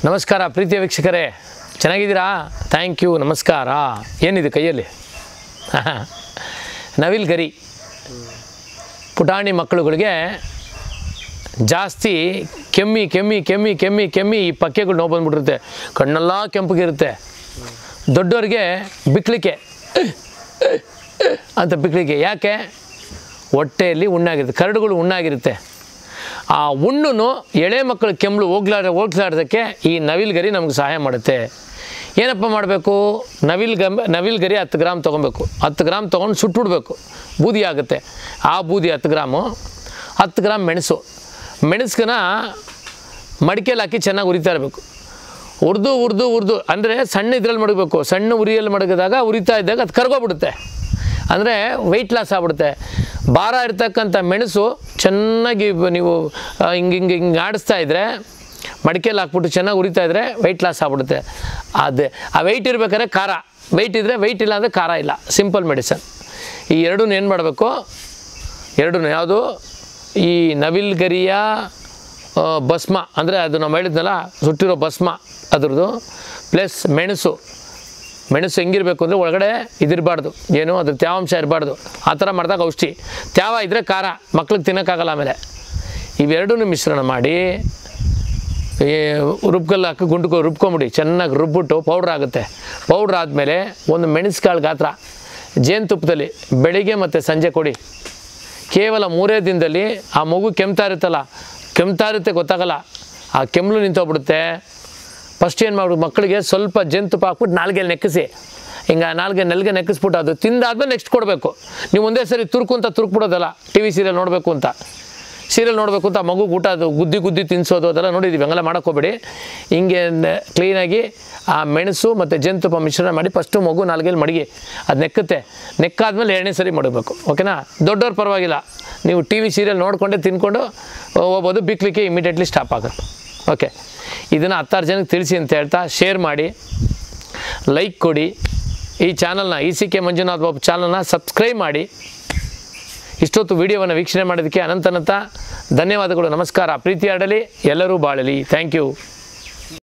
ನಮಸ್ಕಾರ ಪ್ರೀತಿಯ ವೀಕ್ಷಕರೇ, ಚೆನ್ನಾಗಿದ್ದೀರಾ? ಥ್ಯಾಂಕ್ ಯು, ನಮಸ್ಕಾರ. ಏನಿದೆ ಕೈಯಲ್ಲಿ? ನವಿಲ್ ಗರಿ. ಪುಟಾಣಿ ಮಕ್ಕಳುಗಳಿಗೆ ಜಾಸ್ತಿ ಕೆಮ್ಮಿ ಈ ಪಕ್ಕೆಗಳು ನೋವು ಬಂದುಬಿಟ್ಟಿರುತ್ತೆ, ಕಣ್ಣೆಲ್ಲ ಕೆಂಪಗಿರುತ್ತೆ. ದೊಡ್ಡವ್ರಿಗೆ ಬಿಕ್ಳಿಕೆ ಅಂತ ಬಿಕ್ಳಿಕೆ. ಯಾಕೆ? ಹೊಟ್ಟೆಯಲ್ಲಿ ಹುಣ್ಣಾಗಿರುತ್ತೆ, ಕರಡುಗಳು ಹುಣ್ಣಾಗಿರುತ್ತೆ. ಆ ಹುಣ್ಣು ಎಳೆ ಮಕ್ಕಳ ಕೆಮ್ಮಲು ಹೋಗ್ಲಾಡ್ಸೋಕ್ಕೆ ಈ ನವಿಲ್ ಗರಿ ನಮಗೆ ಸಹಾಯ ಮಾಡುತ್ತೆ. ಏನಪ್ಪ ಮಾಡಬೇಕು? ನವಿಲ್ ಗರಿ 10 ಗ್ರಾಮ್ ತೊಗೊಬೇಕು. 10 ಗ್ರಾಮ್ ತೊಗೊಂಡು ಸುಟ್ಟುಬಿಡ್ಬೇಕು, ಬೂದಿ ಆಗುತ್ತೆ. ಆ ಬೂದಿ 10 ಗ್ರಾಮು, 10 ಗ್ರಾಮ್ ಮೆಣಸ್ಕನ್ನ ಮಡಿಕೆಯಲ್ಲಿ ಹಾಕಿ ಚೆನ್ನಾಗಿ ಉರಿತಾ ಇರಬೇಕು. ಹುರಿದು ಅಂದರೆ ಸಣ್ಣ ಇದ್ರಲ್ಲಿ ಮಡಗಬೇಕು. ಸಣ್ಣ ಉರಿಯಲ್ಲಿ ಮಡಗಿದಾಗ ಉರಿತಾ ಇದ್ದಾಗ ಅದು ಕರ್ಗೋಗ್ಬಿಡುತ್ತೆ, ಅಂದರೆ ವೆಯ್ಟ್ ಲಾಸ್ ಆಗ್ಬಿಡುತ್ತೆ. ಭಾರ ಇರ್ತಕ್ಕಂಥ ಮೆಣಸು ಚೆನ್ನಾಗಿ ನೀವು ಹಿಂಗೆ ಆಡಿಸ್ತಾ ಇದ್ದರೆ, ಮಡಿಕೆಯಲ್ಲಿ ಹಾಕ್ಬಿಟ್ಟು ಚೆನ್ನಾಗಿ ಉರಿತಾ ಇದ್ದರೆ ವೆಯ್ಟ್ ಲಾಸ್ ಆಗ್ಬಿಡುತ್ತೆ. ಅದೇ ಆ ವೆಯ್ಟ್ ಇರಬೇಕಾದ್ರೆ ಖಾರ, ವೆಯ್ಟ್ ಇದ್ದರೆ ವೆಯ್ಟ್ ಇಲ್ಲ ಅಂದರೆ ಖಾರ ಇಲ್ಲ. Simple medicine. ಈ ಎರಡೂ ಏನು ಮಾಡಬೇಕು? ಯಾವುದು? ಈ ನವಿಲ್ ಗರಿಯ ಭಸ್ಮ, ಅಂದರೆ ಅದು ನಾವು ಹೇಳಿದ್ನಲ್ಲ ಸುಟ್ಟಿರೋ ಭಸ್ಮ ಅದ್ರದ್ದು, ಪ್ಲಸ್ ಮೆಣಸು ಹೆಂಗಿರಬೇಕು ಅಂದರೆ ಒಳಗಡೆ ಇದಿರಬಾರ್ದು, ಏನು ಅದ್ರ ತ್ಯಾವಾಂಶ ಇರಬಾರ್ದು. ಆ ಥರ ಮಾಡಿದಾಗ ಔಷಧಿ. ತ್ಯಾವ ಇದ್ದರೆ ಖಾರ, ಮಕ್ಳಿಗೆ ತಿನ್ನೋಕ್ಕಾಗಲ್ಲ. ಆಮೇಲೆ ಇವೆರಡೂ ಮಿಶ್ರಣ ಮಾಡಿ ರುಬ್ಕಲ್ಲಿ ಹಾಕಿ ರುಬ್ಕೊಂಬಿಡಿ. ಚೆನ್ನಾಗಿ ರುಬ್ಬಿಟ್ಟು ಪೌಡ್ರ್ ಆಗುತ್ತೆ. ಪೌಡ್ರ್ ಆದಮೇಲೆ ಒಂದು ಮೆಣಸುಕಾಳು ಗಾತ್ರ ಜೇನುತುಪ್ಪದಲ್ಲಿ ಬೆಳಿಗ್ಗೆ ಮತ್ತು ಸಂಜೆ ಕೊಡಿ. ಕೇವಲ 3 ದಿನದಲ್ಲಿ ಆ ಮಗು ಕೆಮ್ತಾ ಇರುತ್ತೆ, ಗೊತ್ತಾಗಲ್ಲ. ಆ ಕೆಮ್ಮಲು ನಿಂತೋಗ್ಬಿಡುತ್ತೆ. ಫಸ್ಟ್ ಏನು ಮಾಡ್ಬೇಕು? ಮಕ್ಕಳಿಗೆ ಸ್ವಲ್ಪ ಜೇನುತುಪ್ಪ ಹಾಕ್ಬಿಟ್ಟು ನಾಲ್ಗೆಲ್ಲಿ ನೆಕ್ಕಿಸಿ, ಹಿಂಗೆ ನೆಲ್ಗೆ ನೆಕ್ಕಿಸ್ಬಿಟ್ಟು ಅದು ತಿಂದಾದ್ಮೇಲೆ ನೆಕ್ಸ್ಟ್ ಕೊಡಬೇಕು. ನೀವು ಒಂದೇ ಸರಿ ತುರುಕ್ಬಿಡೋದಲ್ಲ. TV ಸೀರಿಯಲ್ ನೋಡಬೇಕು ಅಂತ ಮಗುಗೆ ಊಟ ಅದು ಗುದ್ದಿ ತಿನ್ನಿಸೋದು ಅದೆಲ್ಲ ನೋಡಿದ್ದೀವಿ. ಹಂಗೆಲ್ಲ ಮಾಡೋಕ್ಕೋಗ್ಬೇಡಿ. ಹಿಂಗೆ ಕ್ಲೀನಾಗಿ ಆ ಮೆಣಸು ಮತ್ತು ಜೇನುತುಪ್ಪ ಮಿಶ್ರಣ ಮಾಡಿ ಫಸ್ಟು ಮಗು ನಾಲ್ಗೆಲ್ಲಿ ಮಡಗಿ ಅದು ನೆಕ್ಕಾದ್ಮೇಲೆ 2ನೇ ಸರಿ ಮಾಡಬೇಕು. ಓಕೆನಾ? ದೊಡ್ಡವ್ರು ಪರವಾಗಿಲ್ಲ, ನೀವು TV ಸೀರಿಯಲ್ ನೋಡಿಕೊಂಡೇ ತಿನ್ಕೊಂಡು ಹೋಗ್ಬೋದು. ಬಿಕ್ಲಿಕ್ಕೆ ಇಮಿಡಿಯೇಟ್ಲಿ ಸ್ಟಾಪ್ ಆಗುತ್ತೆ. ಓಕೆ, ಇದನ್ನು 10 ಜನಕ್ಕೆ ತಿಳಿಸಿ ಅಂತ ಹೇಳ್ತಾ ಶೇರ್ ಮಾಡಿ, ಲೈಕ್ ಕೊಡಿ. ಈ ಚಾನಲ್ನ ECK ಮಂಜುನಾಥ್ ಬಾಬು ಚಾನಲ್ನ ಸಬ್ಸ್ಕ್ರೈಬ್ ಮಾಡಿ. ಇಷ್ಟೊತ್ತು ವಿಡಿಯೋವನ್ನು ವೀಕ್ಷಣೆ ಮಾಡೋದಕ್ಕೆ ಅನಂತ ಧನ್ಯವಾದಗಳು. ನಮಸ್ಕಾರ. ಪ್ರೀತಿ ಆಡಲಿ, ಎಲ್ಲರೂ ಬಾಳಲಿ. Thank you.